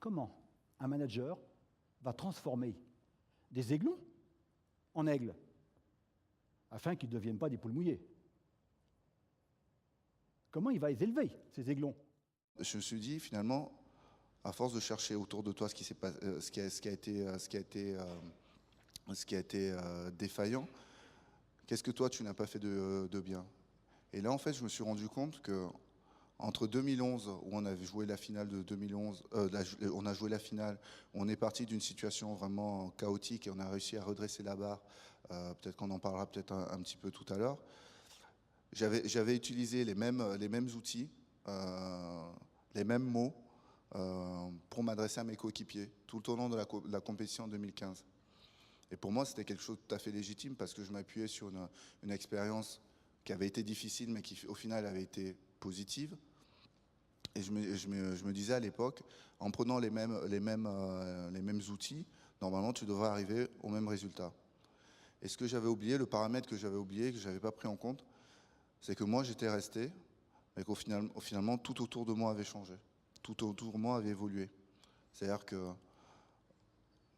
comment un manager va transformer des aiglons en aigles afin qu'ils ne deviennent pas des poules mouillées. Comment il va les élever, ces aiglons? Je me suis dit, finalement, à force de chercher autour de toi ce qui a été défaillant, qu'est-ce que toi, tu n'as pas fait de bien? Et là, en fait, je me suis rendu compte que entre 2011, où on avait joué la finale de 2011, on a joué la finale, où on est parti d'une situation vraiment chaotique et on a réussi à redresser la barre, peut-être qu'on en parlera peut-être un petit peu tout à l'heure. J'avais utilisé les mêmes outils, les mêmes mots pour m'adresser à mes coéquipiers tout au long de la compétition en 2015. Et pour moi, c'était quelque chose de tout à fait légitime parce que je m'appuyais sur une expérience qui avait été difficile, mais qui au final avait été positive. Et je me disais à l'époque, en prenant les mêmes outils, normalement, tu devrais arriver au même résultat. Et ce que j'avais oublié, le paramètre que j'avais oublié, que je n'avais pas pris en compte, c'est que moi, j'étais resté, mais finalement, tout autour de moi avait changé. Tout autour de moi avait évolué. C'est-à-dire que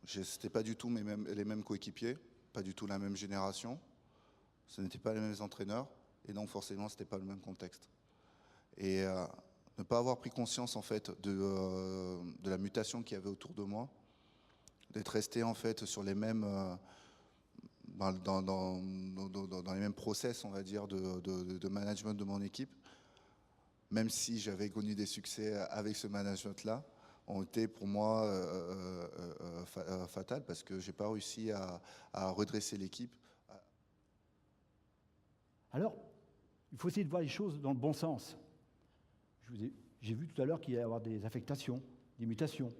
ce n'était pas du tout les mêmes coéquipiers, pas du tout la même génération, ce n'étaient pas les mêmes entraîneurs, et donc forcément, ce n'était pas le même contexte. Et ne pas avoir pris conscience en fait de la mutation qu'il y avait autour de moi, d'être resté en fait sur les mêmes dans les mêmes process, on va dire, de management de mon équipe, même si j'avais connu des succès avec ce management-là, ont été pour moi fatales parce que j'ai pas réussi à redresser l'équipe. Alors, il faut essayer de voir les choses dans le bon sens. J'ai vu tout à l'heure qu'il y allait y avoir des affectations, des mutations.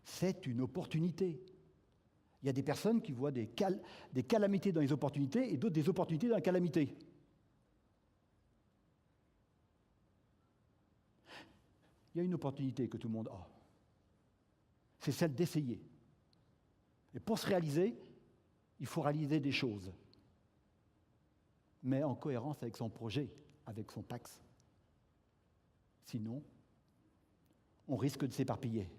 C'est une opportunité. Il y a des personnes qui voient des calamités dans les opportunités et d'autres des opportunités dans la calamité. Il y a une opportunité que tout le monde a. C'est celle d'essayer. Et pour se réaliser, il faut réaliser des choses. Mais en cohérence avec son projet, avec son PAX. Sinon, on risque de s'éparpiller.